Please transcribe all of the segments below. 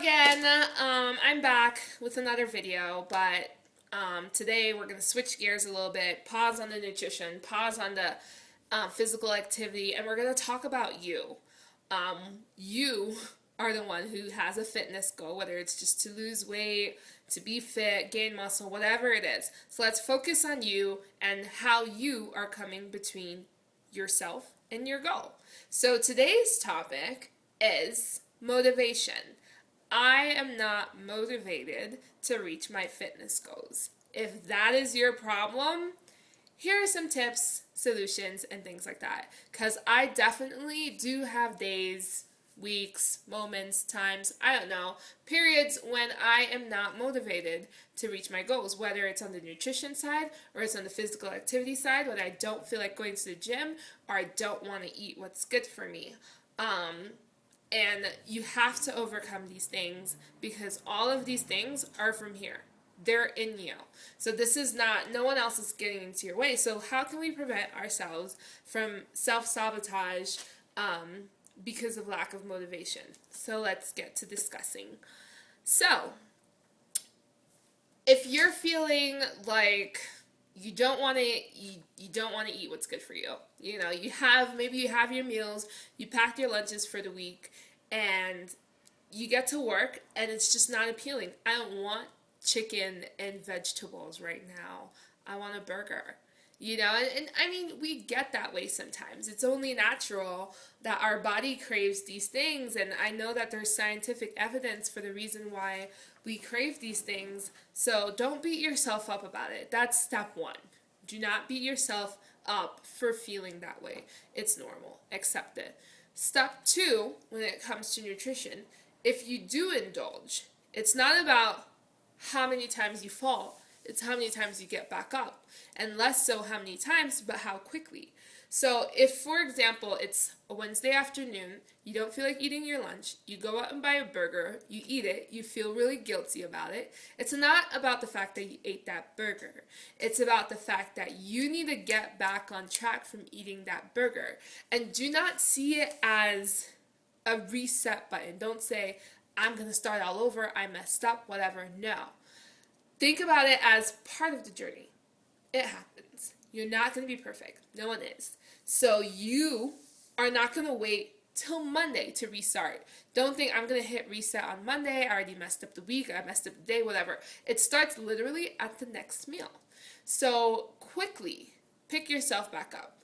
again. I'm back with another video, but today we're going to switch gears a little bit, pause on the nutrition, pause on the physical activity, and we're going to talk about you. You are the one who has a fitness goal, whether it's just to lose weight, to be fit, gain muscle, whatever it is. So let's focus on you and how you are coming between yourself and your goal. So today's topic is motivation. I am not motivated to reach my fitness goals. If that is your problem, here are some tips, solutions, and things like that. Because I definitely do have days, weeks, moments, times, I don't know, periods when I am not motivated to reach my goals, whether it's on the nutrition side or it's on the physical activity side, when I don't feel like going to the gym or I don't want to eat what's good for me. And you have to overcome these things because all of these things are from here. They're in you. So this is not, no one else is getting into your way. So how can we prevent ourselves from self-sabotage because of lack of motivation? So let's get to discussing. So if you're feeling like you don't want to eat what's good for you. You know, maybe you have your meals, you packed your lunches for the week, and you get to work and it's just not appealing. I don't want chicken and vegetables right now. I want a burger. You know, and I mean, we get that way sometimes. It's only natural that our body craves these things, and I know that there's scientific evidence for the reason why we crave these things, so don't beat yourself up about it. That's step one. Do not beat yourself up for feeling that way. It's normal. Accept it. Step two, when it comes to nutrition, if you do indulge, it's not about how many times you fall. It's how many times you get back up, and less so how many times, but how quickly. So if, for example, it's a Wednesday afternoon, you don't feel like eating your lunch, you go out and buy a burger, you eat it, you feel really guilty about it. It's not about the fact that you ate that burger. It's about the fact that you need to get back on track from eating that burger. And do not see it as a reset button. Don't say, I'm going to start all over, I messed up, whatever. No. Think about it as part of the journey. It happens. You're not going to be perfect. No one is. So you are not going to wait till Monday to restart. Don't think I'm going to hit reset on Monday. I already messed up the week. I messed up the day, whatever. It starts literally at the next meal. So quickly pick yourself back up.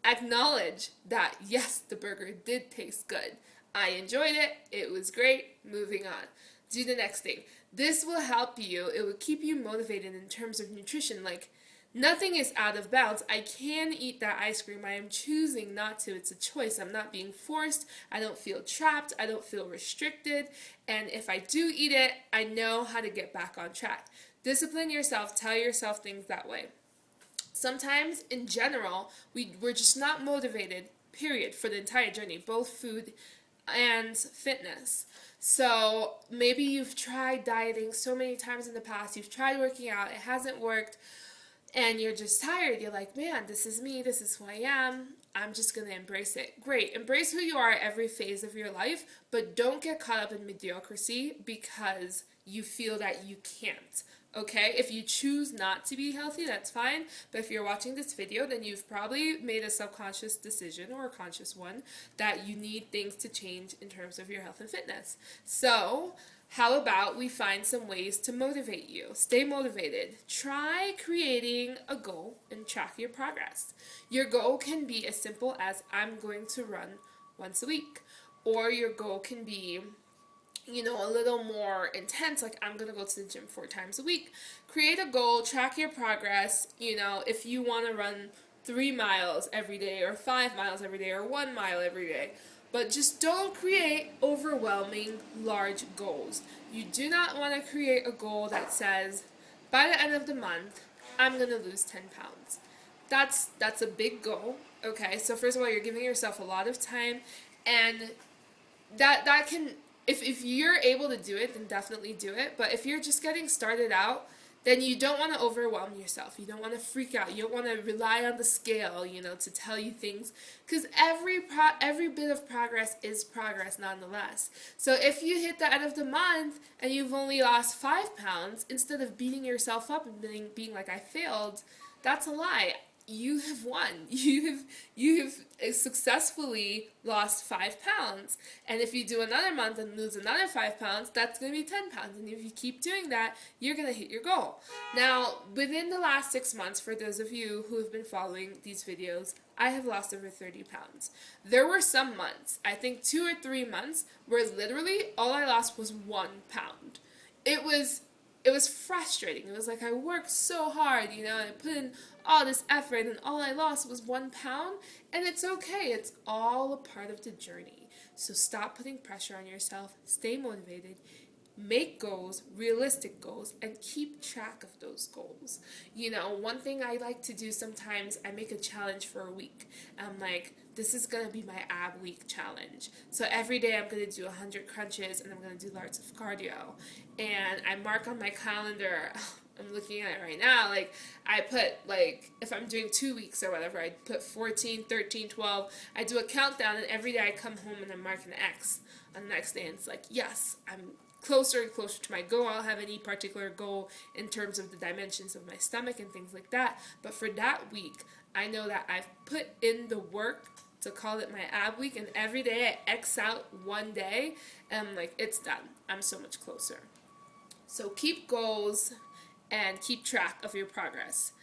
Acknowledge that, yes, the burger did taste good. I enjoyed it. It was great. Moving on. Do the next thing. This will help you. It will keep you motivated in terms of nutrition. Like, nothing is out of bounds. I can eat that ice cream. I am choosing not to. It's a choice. I'm not being forced. I don't feel trapped. I don't feel restricted. And if I do eat it, I know how to get back on track. Discipline yourself. Tell yourself things that way. Sometimes, in general, we're just not motivated, period, for the entire journey, both food and fitness. So maybe you've tried dieting so many times in the past, you've tried working out, it hasn't worked, and you're just tired. You're like, man, this is me, this is who I am, I'm just going to embrace it. Great, embrace who you are at every phase of your life, but don't get caught up in mediocrity because you feel that you can't. Okay, if you choose not to be healthy, that's fine. But if you're watching this video, then you've probably made a subconscious decision or a conscious one that you need things to change in terms of your health and fitness. So how about we find some ways to motivate you? Stay motivated. Try creating a goal and track your progress. Your goal can be as simple as I'm going to run once a week. Or your goal can be, you know, a little more intense, like I'm going to go to the gym 4 times a week. Create a goal, track your progress. You know, if you want to run 3 miles every day or 5 miles every day or 1 mile every day. But just don't create overwhelming large goals. You do not want to create a goal that says, by the end of the month, I'm going to lose 10 pounds. That's a big goal, okay? So first of all, you're giving yourself a lot of time, and that can... If you're able to do it, then definitely do it. But if you're just getting started out, then you don't want to overwhelm yourself. You don't want to freak out. You don't want to rely on the scale, to tell you things, because every bit of progress is progress nonetheless. So if you hit the end of the month and you've only lost 5 pounds, instead of beating yourself up and being like, I failed, that's a lie. You have won. You have successfully lost 5 pounds. And if you do another month and lose another 5 pounds, that's going to be 10 pounds. And if you keep doing that, you're going to hit your goal. Now, within the last 6 months, for those of you who have been following these videos, I have lost over 30 pounds. There were some months, I think 2 or 3 months, where literally all I lost was 1 pound. It was frustrating. It was like I worked so hard, and I put in all this effort, and all I lost was 1 pound, and it's okay. It's all a part of the journey. So stop putting pressure on yourself. Stay motivated. Make goals, realistic goals, and keep track of those goals. One thing I like to do sometimes, I make a challenge for a week. I'm like, this is going to be my ab week challenge. So every day I'm going to do 100 crunches, and I'm going to do lots of cardio. And I mark on my calendar, I'm looking at it right now, I put, if I'm doing 2 weeks or whatever, I put 14, 13, 12. I do a countdown, and every day I come home and I mark an X on the next day. And it's like, yes, I'm closer and closer to my goal. I don't have any particular goal in terms of the dimensions of my stomach and things like that. But for that week, I know that I've put in the work to call it my ab week, and every day I X out one day, and I'm like, it's done. I'm so much closer. So keep goals and keep track of your progress.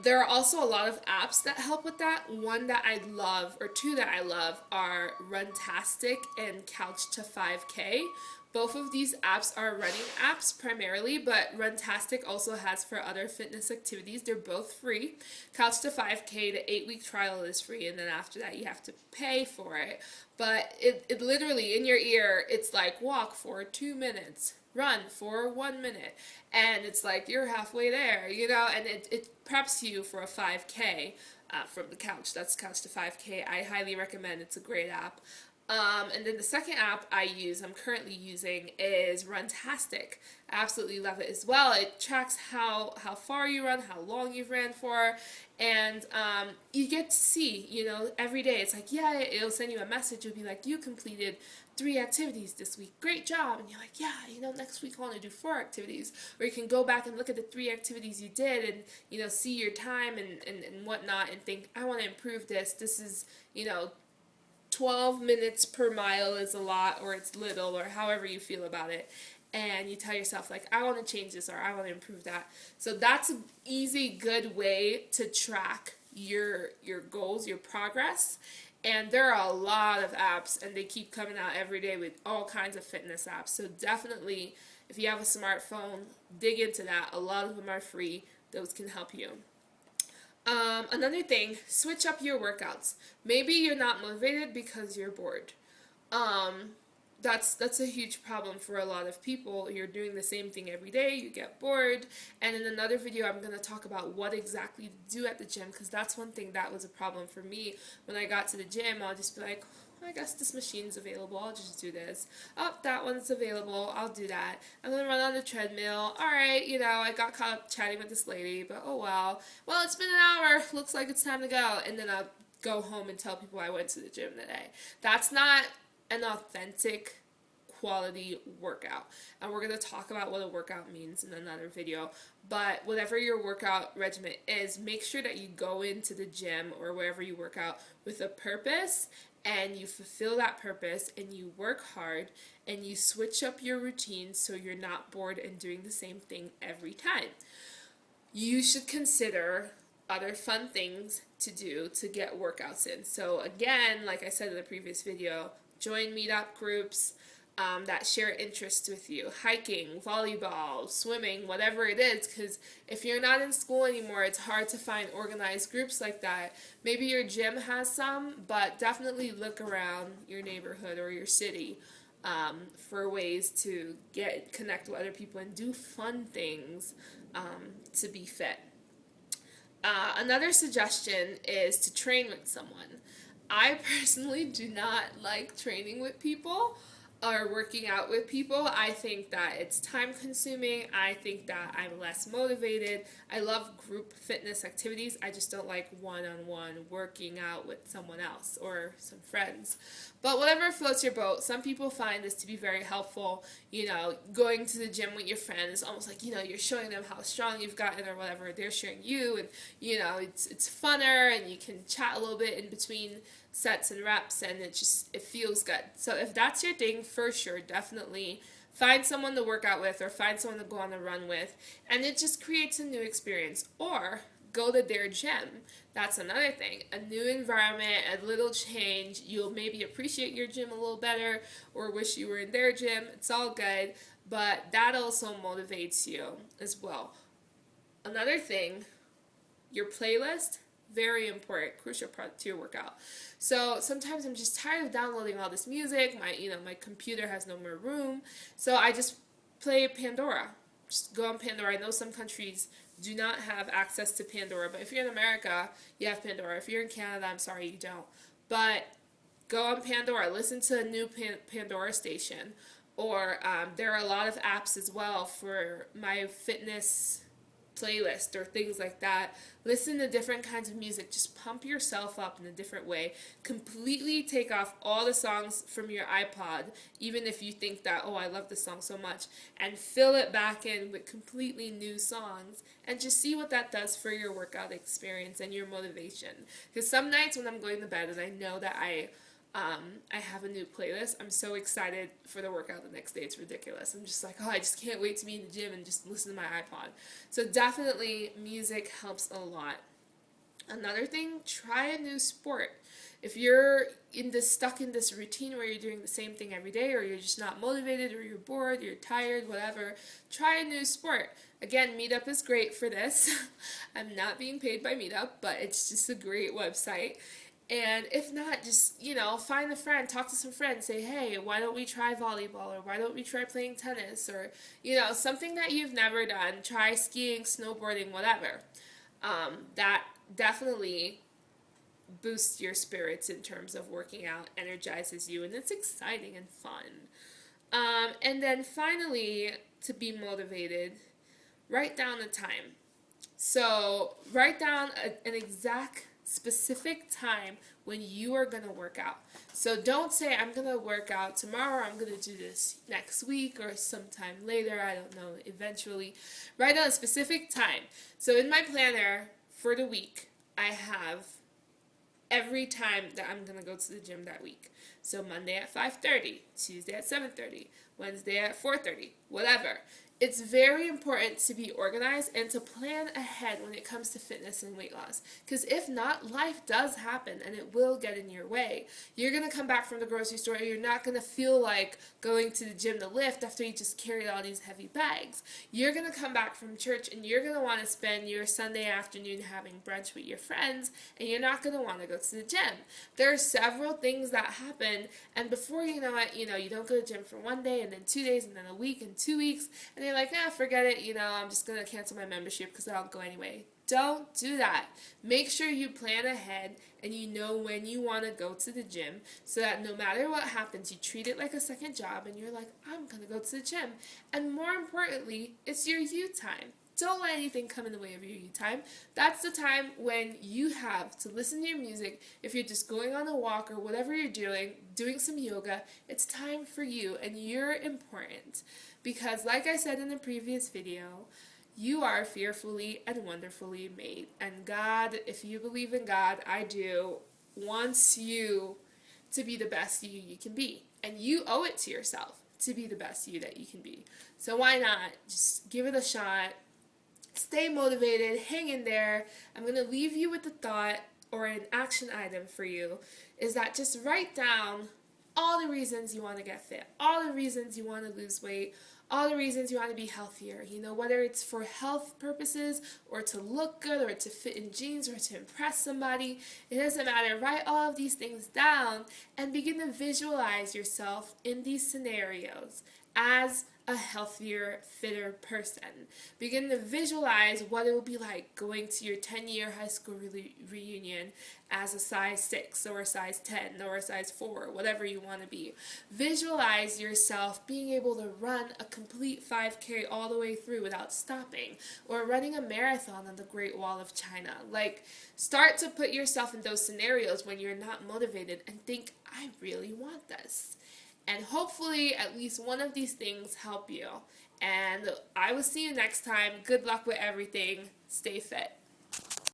There are also a lot of apps that help with that. One that I love, or two that I love, are Runtastic and Couch to 5K. Both of these apps are running apps primarily, but Runtastic also has for other fitness activities. They're both free. Couch to 5K, the 8-week trial is free, and then after that you have to pay for it. But it literally, in your ear, it's like, walk for 2 minutes, run for 1 minute, and it's like you're halfway there, and it preps you for a 5K from the couch. That's Couch to 5K. I highly recommend. It's a great app. And then the second app I'm currently using, is Runtastic. I absolutely love it as well. It tracks how far you run, how long you've ran for, and you get to see, every day. It's like, yeah, it'll send you a message. It'll be like, you completed 3 activities this week. Great job. And you're like, yeah, next week I want to do 4 activities. Or you can go back and look at the 3 activities you did and, see your time and whatnot and think, I want to improve this. This is, 12 minutes per mile is a lot, or it's little, or however you feel about it. And you tell yourself, I want to change this, or I want to improve that. So that's an easy, good way to track your goals, your progress. And there are a lot of apps, and they keep coming out every day with all kinds of fitness apps. So definitely, if you have a smartphone, dig into that. A lot of them are free. Those can help you. Another thing, switch up your workouts. Maybe you're not motivated because you're bored. That's a huge problem for a lot of people. You're doing the same thing every day, you get bored. And in another video, I'm going to talk about what exactly to do at the gym, because that's one thing that was a problem for me. When I got to the gym, I'll just be like, I guess this machine's available, I'll just do this. Oh, that one's available, I'll do that. I'm going to run on the treadmill. Alright, I got caught up chatting with this lady, but oh well. Well, it's been an hour, looks like it's time to go. And then I'll go home and tell people I went to the gym today. That's not an authentic quality workout. And we're going to talk about what a workout means in another video. But whatever your workout regimen is, make sure that you go into the gym or wherever you work out with a purpose, and you fulfill that purpose, and you work hard, and you switch up your routine so you're not bored and doing the same thing every time. You should consider other fun things to do to get workouts in. So again, like I said in the previous video, join meetup groups that share interests with you. Hiking, volleyball, swimming, whatever it is, because if you're not in school anymore, it's hard to find organized groups like that. Maybe your gym has some, but definitely look around your neighborhood or your city for ways to connect with other people and do fun things to be fit. Another suggestion is to train with someone. I personally do not like training with people. are working out with people, I think that it's time consuming. I think that I'm less motivated. I love group fitness activities. I just don't like one on one working out with someone else or some friends. But whatever floats your boat, some people find this to be very helpful. Going to the gym with your friend is almost like, you're showing them how strong you've gotten or whatever. They're showing you, and, it's funner, and you can chat a little bit in between sets and reps, and it feels good. So if that's your thing, for sure, definitely find someone to work out with or find someone to go on a run with, and it just creates a new experience. Or go to their gym. That's another thing. A new environment, a little change. You'll maybe appreciate your gym a little better or wish you were in their gym. It's all good, but that also motivates you as well. Another thing, your playlist, very important, crucial part to your workout. So sometimes I'm just tired of downloading all this music. My computer has no more room, so I just play Pandora. Just go on Pandora. I know some countries do not have access to Pandora, but if you're in America, you have Pandora. If you're in Canada, I'm sorry, you don't. But go on Pandora. Listen to a new Pandora station. Or there are a lot of apps as well for my fitness playlist or things like that. Listen to different kinds of music. Just pump yourself up in a different way. Completely take off all the songs from your iPod, even if you think that, oh, I love this song so much, and fill it back in with completely new songs, and just see what that does for your workout experience and your motivation. Because some nights when I'm going to bed and I know that I have a new playlist, I'm so excited for the workout the next day. It's ridiculous. I'm just like, oh, I just can't wait to be in the gym and just listen to my iPod. So definitely music helps a lot. Another thing, try a new sport. If you're stuck in this routine where you're doing the same thing every day, or you're just not motivated, or you're bored, you're tired, whatever, try a new sport. Again, Meetup is great for this. I'm not being paid by Meetup, but it's just a great website. And if not, just, find a friend, talk to some friends, say, hey, why don't we try volleyball, or why don't we try playing tennis, or, something that you've never done. Try skiing, snowboarding, whatever. That definitely boosts your spirits in terms of working out, energizes you, and it's exciting and fun. And then finally, to be motivated, write down the time. So write down an exact specific time when you are going to work out. So don't say, I'm going to work out tomorrow, or I'm going to do this next week, or sometime later, I don't know, eventually. Write down a specific time. So in my planner for the week, I have every time that I'm going to go to the gym that week. So Monday at 5:30, Tuesday at 7:30, Wednesday at 4:30, whatever. It's very important to be organized and to plan ahead when it comes to fitness and weight loss. Because if not, life does happen and it will get in your way. You're going to come back from the grocery store and you're not going to feel like going to the gym to lift after you just carried all these heavy bags. You're going to come back from church and you're going to want to spend your Sunday afternoon having brunch with your friends, and you're not going to want to go to the gym. There are several things that happen, and before you know it, you don't go to the gym for one day, and then 2 days, and then a week, and 2 weeks, and you're like, forget it, I'm just going to cancel my membership because I don't go anyway. Don't do that. Make sure you plan ahead and you know when you want to go to the gym, so that no matter what happens, you treat it like a second job and you're like, I'm going to go to the gym. And more importantly, it's your you time. Don't let anything come in the way of your you time. That's the time when you have to listen to your music. If you're just going on a walk or whatever you're doing some yoga, it's time for you, and you're important. Because like I said in the previous video, you are fearfully and wonderfully made. And God, if you believe in God, I do, wants you to be the best you can be. And you owe it to yourself to be the best you that you can be. So why not? Just give it a shot. Stay motivated. Hang in there. I'm going to leave you with a thought or an action item for you, is that just write down all the reasons you want to get fit, all the reasons you want to lose weight, all the reasons you want to be healthier, whether it's for health purposes or to look good or to fit in jeans or to impress somebody. It doesn't matter. Write all of these things down and begin to visualize yourself in these scenarios as a healthier, fitter person. Begin to visualize what it will be like going to your 10-year high school reunion as a size 6 or a size 10 or a size 4, whatever you want to be. Visualize yourself being able to run a complete 5K all the way through without stopping, or running a marathon on the Great Wall of China. Like, start to put yourself in those scenarios when you're not motivated and think, I really want this. And hopefully at least one of these things help you. And I will see you next time. Good luck with everything. Stay fit.